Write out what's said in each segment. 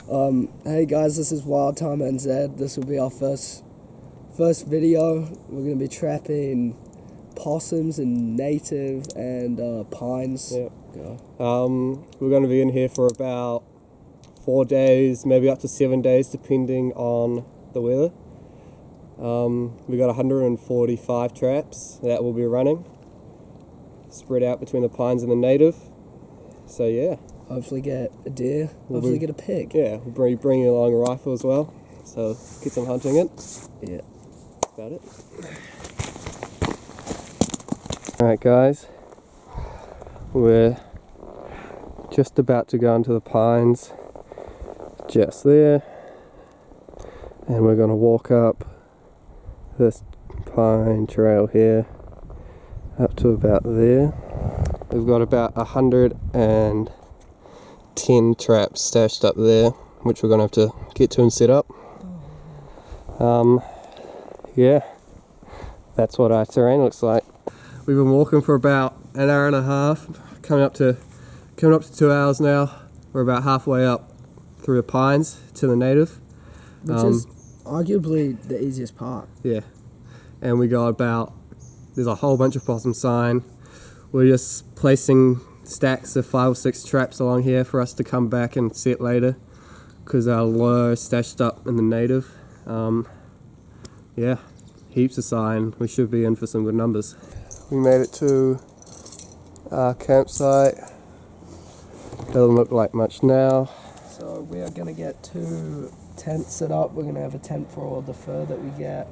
Hey guys, this is Wild Time NZ. This will be our first video. We're going to be trapping possums and native and pines. Yep. Yeah. We're going to be in here for about 4 days, maybe up to 7 days, depending on the weather. We got 145 traps that we'll be running, spread out between the pines and the native. So yeah. Hopefully get a deer, hopefully get a pig. Yeah, we'll be bringing along a rifle as well, so get some hunting in. Yeah. That's about it. Alright guys, we're just about to go into the pines, just there, and we're going to walk up this pine trail here, up to about there. We've got about 110 traps stashed up there, which we're going to have to get to and set up. Yeah, that's what our terrain looks like. We've been walking for about an hour and a half, coming up to 2 hours now. We're about halfway up through the pines to the native, which is arguably the easiest part. Yeah, and we got there's a whole bunch of possum sign. We're just placing stacks of 5 or 6 traps along here for us to come back and set later, because our lure is stashed up in the native. Yeah, heaps of sign. We should be in for some good numbers. We made it to our campsite. Doesn't look like much now. So we are going to get 2 tents set up. We're going to have a tent for all the fur that we get,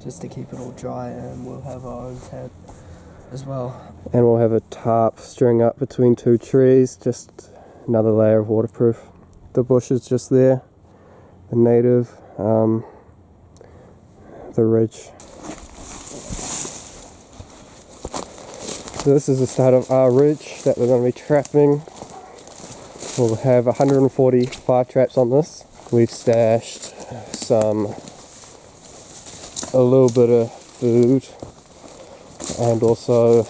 just to keep it all dry, and we'll have our own tent as well. And we'll have a tarp string up between 2 trees, just another layer of waterproof. The bush is just there, the native, the ridge. So this is the start of our ridge that we're going to be trapping. We'll have 145 traps on this. We've stashed a little bit of food, and also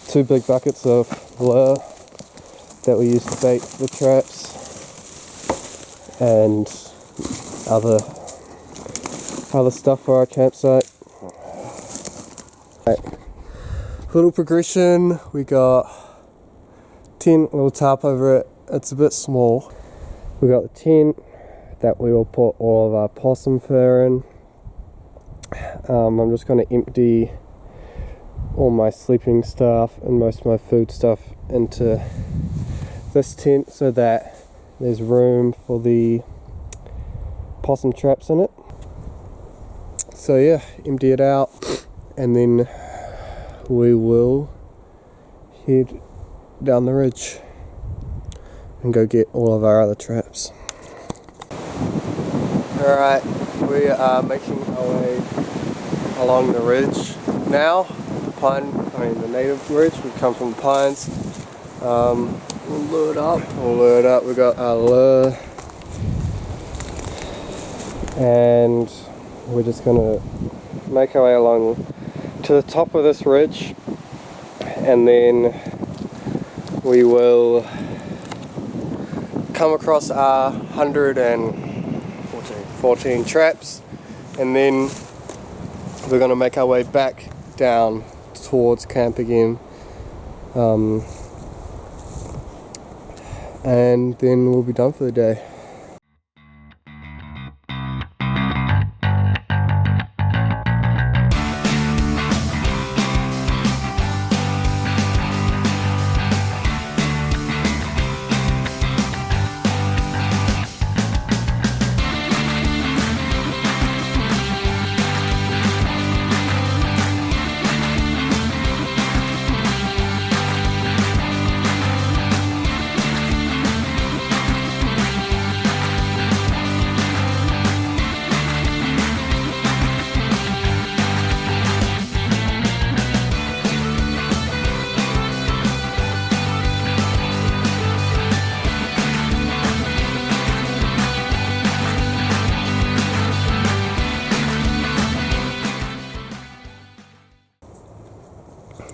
2 big buckets of lure that we use to bait the traps, and other stuff for our campsite. Right. Little progression, we got tent, little tarp over it. It's a bit small. We got the tent that we will put all of our possum fur in. I'm just going to empty all my sleeping stuff and most of my food stuff into this tent so that there's room for the possum traps in it. So yeah, empty it out, and then we will head down the ridge and go get all of our other traps. Alright, we are making our way along the ridge now. The native ridge. We come from the pines. We'll lure it up. We got our lure, and we're just gonna make our way along to the top of this ridge, and then we will come across our 114 traps, and then we're going to make our way back down towards camp again, and then we'll be done for the day.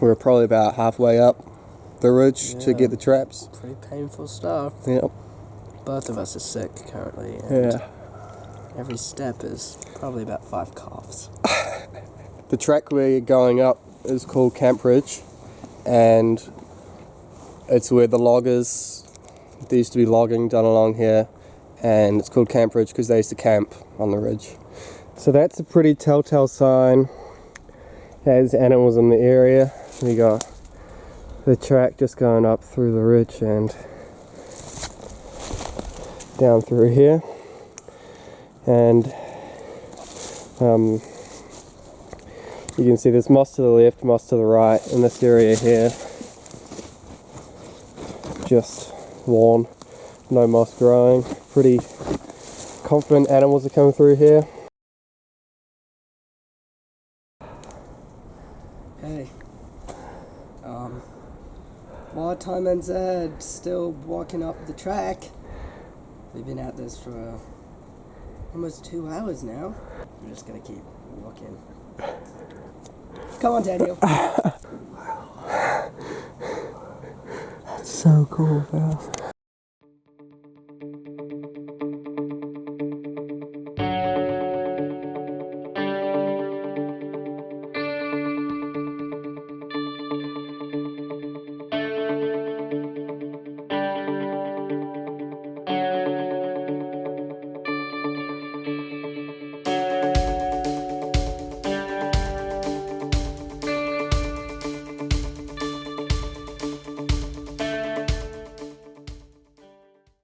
We're probably about halfway up the ridge to get the traps. Pretty painful stuff. Yep. both of us are sick currently, and Yeah. every step is probably about 5 coughs. The track we're going up is called Camp Ridge, and it's where the loggers, there used to be logging done along here, and it's called Camp Ridge because they used to camp on the ridge. So that's a pretty telltale sign. There's animals in the area. We got the track just going up through the ridge and down through here, and you can see there's moss to the left, moss to the right in this area here. Just lawn, no moss growing. Pretty confident animals are coming through here. Hey, while Tom and Zed still walking up the track, we've been at this for almost 2 hours now. I'm just gonna keep walking. Come on, Daniel. That's so cool, Val.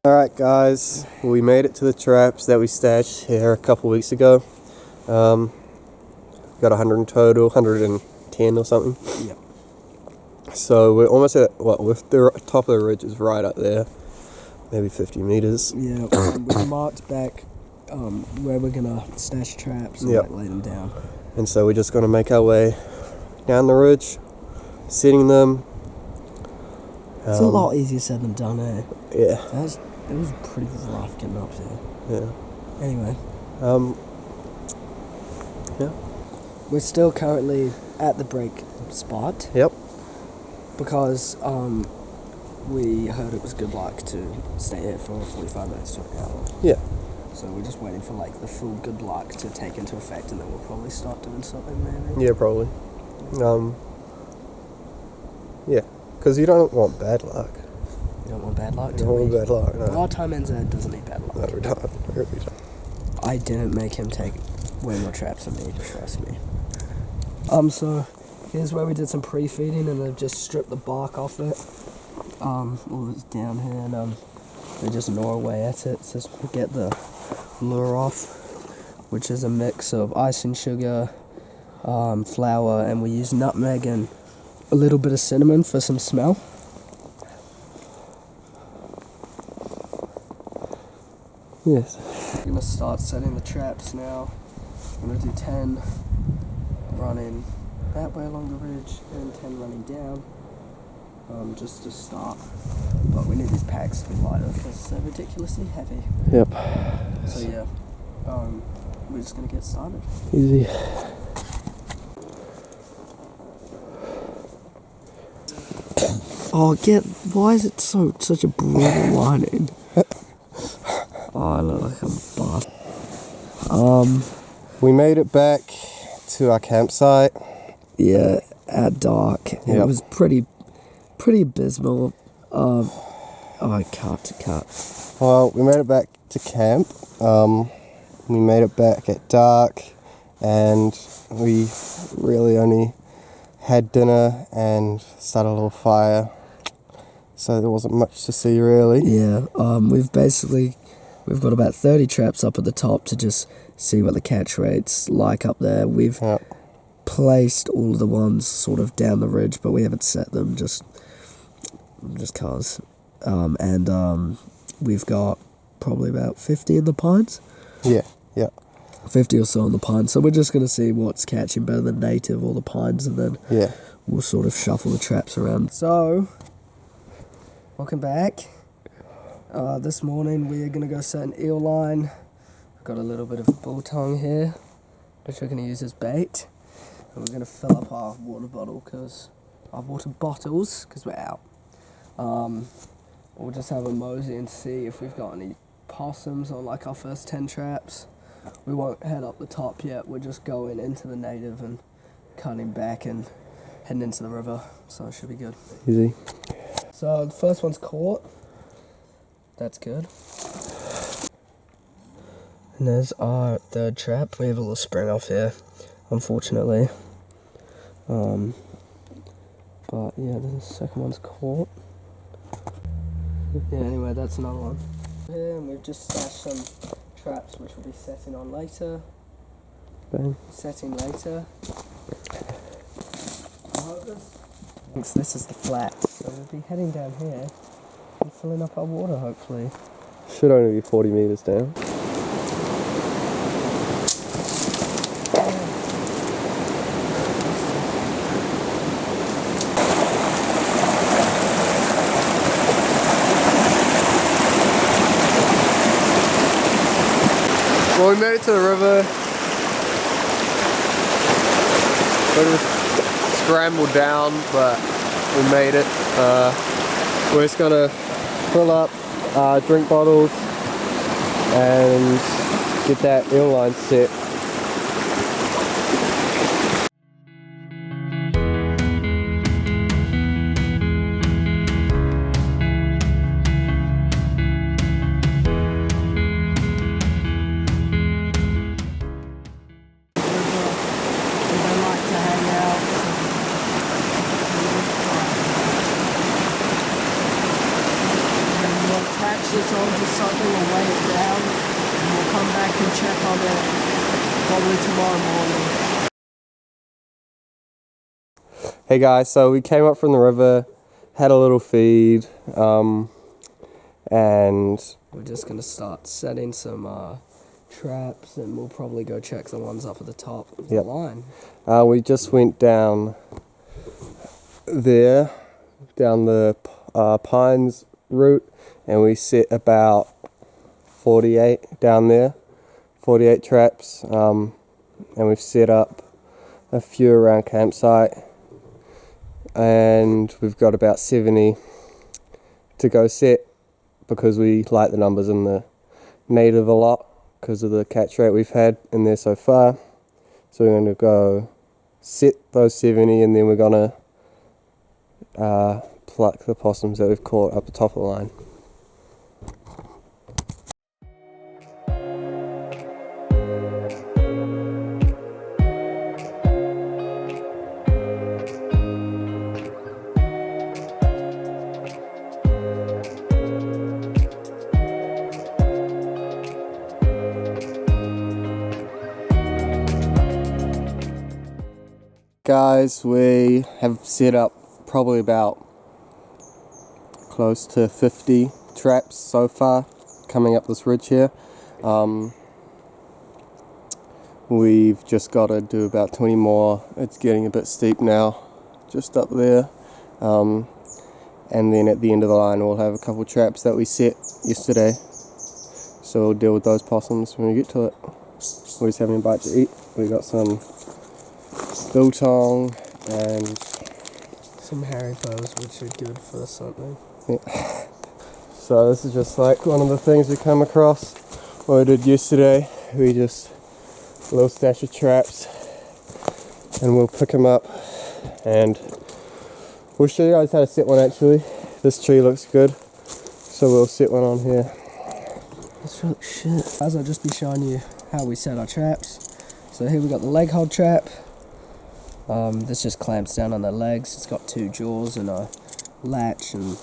Alright guys, we made it to the traps that we stashed here a couple weeks ago. Got 100 in total, 110 or something. Yep. So we're almost at, with the top of the ridge is right up there, maybe 50 meters. Yeah, we marked back where we're gonna stash traps and Yep. lay them down. And so we're just going to make our way down the ridge, setting them. It's a lot easier said than done, eh? Yeah. It was pretty rough getting up there. Yeah. Anyway. Yeah. We're still currently at the break spot. Yep. Because we heard it was good luck to stay here for 45 minutes to an hour. Yeah. So we're just waiting for like the full good luck to take into effect, and then we'll probably start doing something maybe. Yeah, probably. Yeah. Because you don't want bad luck. You don't want bad luck, You do don't we? want bad luck, no. Our time ends there doesn't need bad luck. No, we don't. We really don't. I didn't make him take way more traps than me, trust me. So here's where we did some pre-feeding, and they've just stripped the bark off it. All that's down here, and they just gnaw away at it to get the lure off, which is a mix of icing sugar, flour, and we use nutmeg and a little bit of cinnamon for some smell. Yes. We're gonna start setting the traps now. I'm gonna do 10 running that way along the ridge and 10 running down, just to start. But we need these packs to be lighter because they're ridiculously heavy. Yep. So yeah, we're just gonna get started. Easy. Oh, why is it such a brutal lining? Oh, I look like a bastard. We made it back to our campsite. Yeah, at dark. It Yep. was pretty abysmal. I cut. Well, we made it back to camp. We made it back at dark, and we really only had dinner and started a little fire. So there wasn't much to see really. Yeah, we've got about 30 traps up at the top to just see what the catch rate's like up there. We've Yep. placed all of the ones sort of down the ridge, but we haven't set them just cause. We've got probably about 50 in the pines. Yeah. 50 or so in the pines. So we're just going to see what's catching better than native or the pines, and then Yeah. we'll sort of shuffle the traps around. So, welcome back. This morning we are going to go set an eel line. I've got a little bit of bull tongue here, which we're going to use as bait. And we're going to fill up our water bottles, because we're out. we'll just have a mosey and see if we've got any possums on like our first 10 traps. We won't head up the top yet, we're just going into the native and cutting back and heading into the river, so it should be good. Easy. So the first one's caught. That's good. And there's our third trap. We have a little spring off here, unfortunately. But yeah, the second one's caught. Yeah, anyway, that's another one. Yeah, and we've just stashed some traps which we'll be setting on later. Bang. Setting later. This is the flat, so we'll be heading down here and filling up our water, hopefully. Should only be 40 meters down. Well, we made it to the river. Bit of a scramble down, but we made it. We're just gonna fill up drink bottles and get that eel line set. Attach this onto something and weigh it down, and we'll come back and check on it probably tomorrow morning. Hey guys, so we came up from the river, had a little feed, and we're just gonna start setting some traps, and we'll probably go check the ones up at the top of the line. We just went down there, down the Pines route, and we set about 48 down there, 48 traps, and we've set up a few around campsite, and we've got about 70 to go set because we like the numbers in the native a lot because of the catch rate we've had in there so far. So we're going to go set those 70, and then we're going to pluck the possums that we've caught up the top of the line. Guys, we have set up probably about close to 50 traps so far coming up this ridge here. We've just got to do about 20 more. It's getting a bit steep now, just up there. And then at the end of the line we'll have a couple traps that we set yesterday. So we'll deal with those possums when we get to it. We're just having a bite to eat. We got some biltong and some haripos, which are good for something. Yeah. So this is just like one of the things we come across. What we did yesterday, we just a little stash of traps, and we'll pick them up, and we'll show you guys how to set one. Actually, this tree looks good, so we'll set one on here. This looks shit. Guys, I'll just be showing you how we set our traps. So here we got the leg hold trap. This just clamps down on the legs. It's got two jaws and a latch, and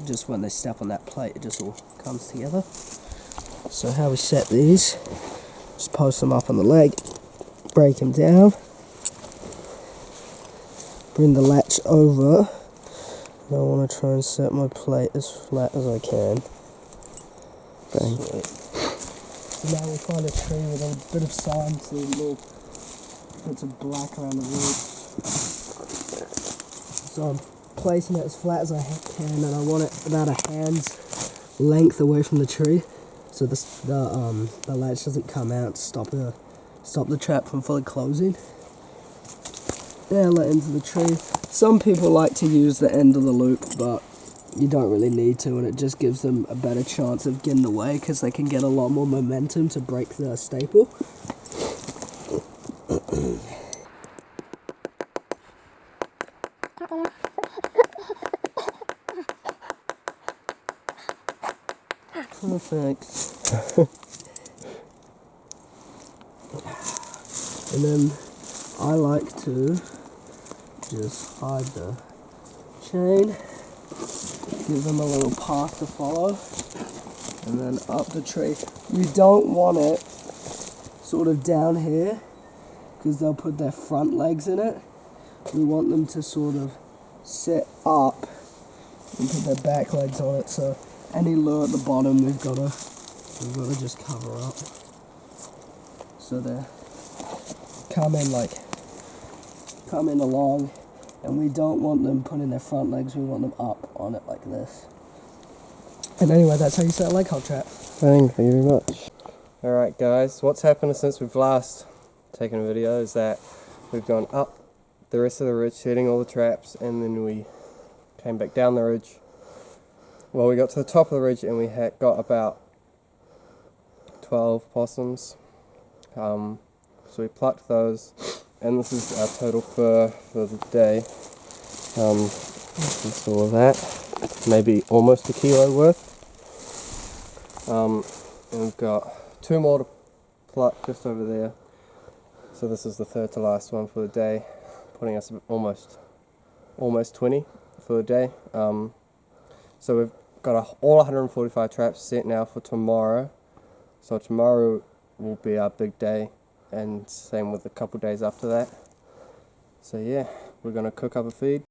just when they step on that plate, it just all comes together. So how we set these, just post them up on the leg, break them down, bring the latch over. And I want to try and set my plate as flat as I can. Bang. Sweet. So now we'll find a tree with a bit of sign, so little bits of black around the root. So I'm placing it as flat as I can, and I want it about a hand's length away from the tree, so the latch doesn't come out to stop the trap from fully closing. Nail it into the tree. Some people like to use the end of the loop, but you don't really need to, and it just gives them a better chance of getting away because they can get a lot more momentum to break the staple. Perfect. And then I like to just hide the chain, give them a little path to follow, and then up the tree. You don't want it sort of down here because they'll put their front legs in it. We want them to sort of sit up and put their back legs on it, so any lure at the bottom we've got to just cover up. So they're coming along, and we don't want them putting their front legs, we want them up on it like this. And anyway, that's how you set a leg hold trap. Thank you very much. Alright guys, what's happened since we've last taken a video is that we've gone up the rest of the ridge setting all the traps, and then we came back down the ridge. Well, we got to the top of the ridge and we had got about 12 possums. So we plucked those, and this is our total fur for the day. That's all of that. Maybe almost a kilo worth. And we've got 2 more to pluck just over there. So this is the third to last one for the day, putting us almost 20 for the day. So we've got all 145 traps set now for tomorrow. So tomorrow will be our big day, and same with a couple days after that. So yeah, we're gonna cook up a feed.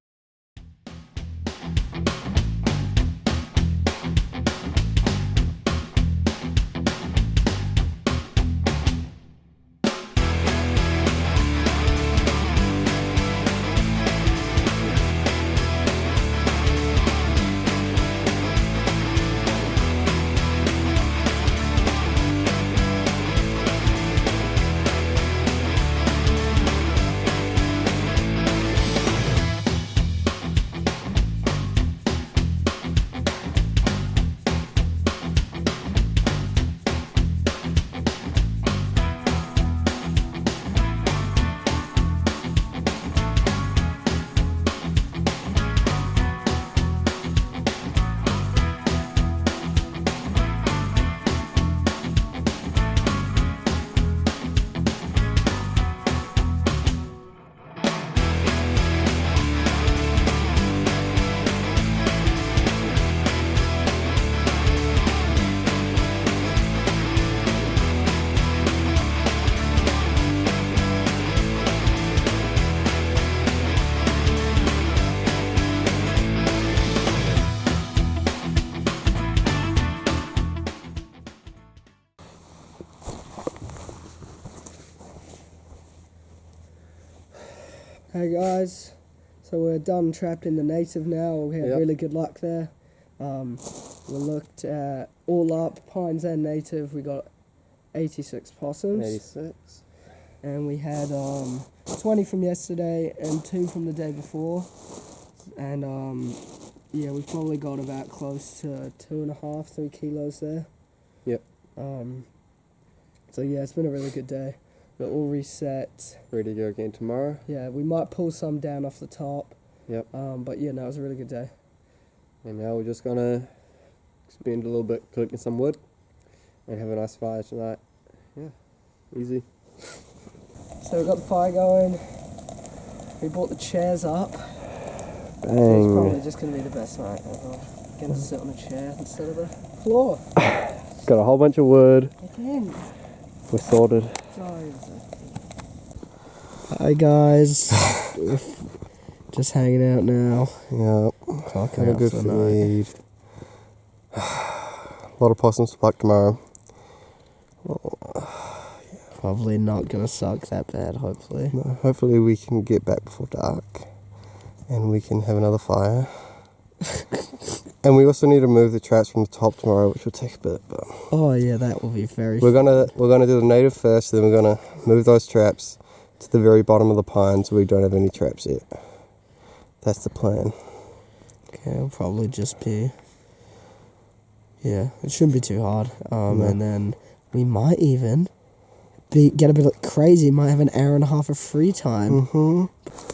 Hey guys, so we're done trapped in the native now. We had really good luck there. We looked at all up, pines and native, we got 86 possums. 86. And we had 20 from yesterday and 2 from the day before. And yeah, we probably got about close to 2.5, 3 kilos there. Yep. So yeah, it's been a really good day. We're all reset. Ready to go again tomorrow. Yeah, we might pull some down off the top. Yep. But yeah, no, it was a really good day. And now we're just gonna spend a little bit collecting some wood and have a nice fire tonight. Yeah, easy. So we got the fire going. We brought the chairs up. Bang. It's probably just gonna be the best night ever. Getting to sit on a chair instead of the floor. Got a whole bunch of wood. Again. We're sorted. Hi guys. Just hanging out now. Yep. Clocking Have a out good for the night. feed. A lot of possums to pluck tomorrow. Probably not gonna suck that bad, hopefully. No, hopefully we can get back before dark and we can have another fire. And we also need to move the traps from the top tomorrow, which will take a bit, but oh yeah, that will be very we're gonna do the native first, then we're gonna move those traps to the very bottom of the pines where we don't have any traps yet. That's the plan. Okay, it'll probably just be... Yeah, it shouldn't be too hard. No. And then we might even get a bit crazy. Might have an hour and a half of free time.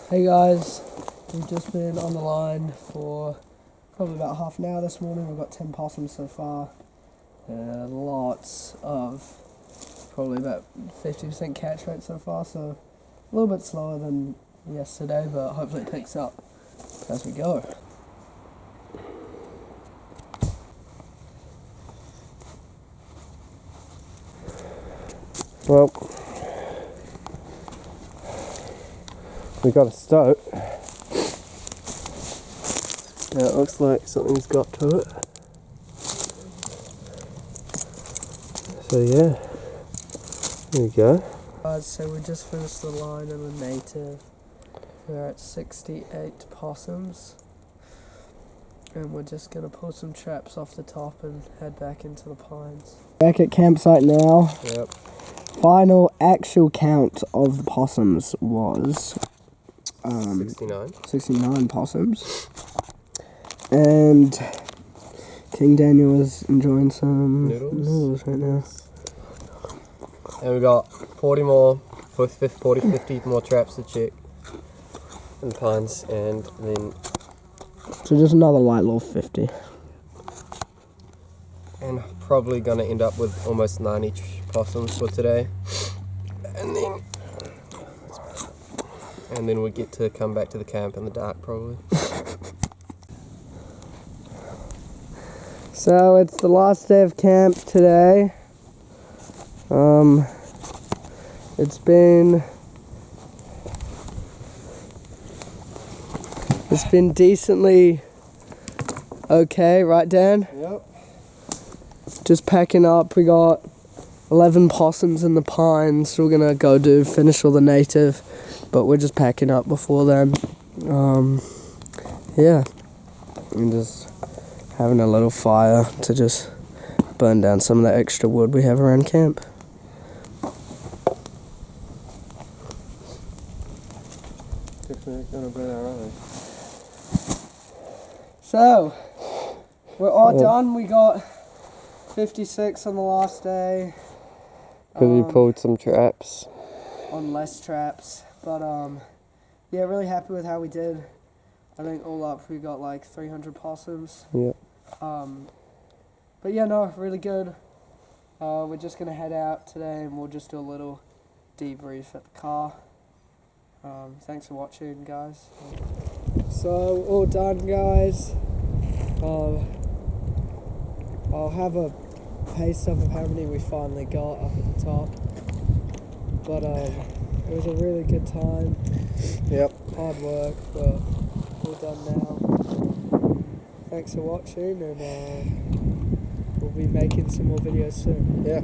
Hey guys, we've just been on the line for probably about half an hour this morning. We've got 10 possums so far. Lots of, probably about 50% catch rate so far, so a little bit slower than yesterday, but hopefully it picks up as we go. Well, we got a stoat. Now it looks like something's got to it. So yeah, there you go. So we just finished the line in the native. We're at 68 possums. And we're just going to pull some traps off the top and head back into the pines. Back at campsite now. Yep. Final actual count of the possums was 69 possums. And King Daniel is enjoying some noodles right now. And we got 40 more, 50 more traps to check in the pines, and then... So just another light little 50. And probably gonna end up with almost 90 possums for today. And then we get to come back to the camp in the dark probably. So it's the last day of camp today. It's been decently okay, right Dan? Yep. Just packing up. We got 11 possums in the pines. We're gonna go finish all the native, but we're just packing up before then. Yeah, and just having a little fire to just burn down some of the extra wood we have around camp. Definitely gonna burn our eyes. So, we're all done. We got 56 on the last day. Because we pulled some traps. On less traps. But, yeah, really happy with how we did. I think all up we got like 300 possums. Yep. But yeah, no, really good. We're just going to head out today and we'll just do a little debrief at the car. Thanks for watching, guys. So, all done, guys. I'll have a paste up of how many we finally got up at the top. But it was a really good time. Yep. Hard work, but all done now. Thanks for watching, and we'll be making some more videos soon. Yeah.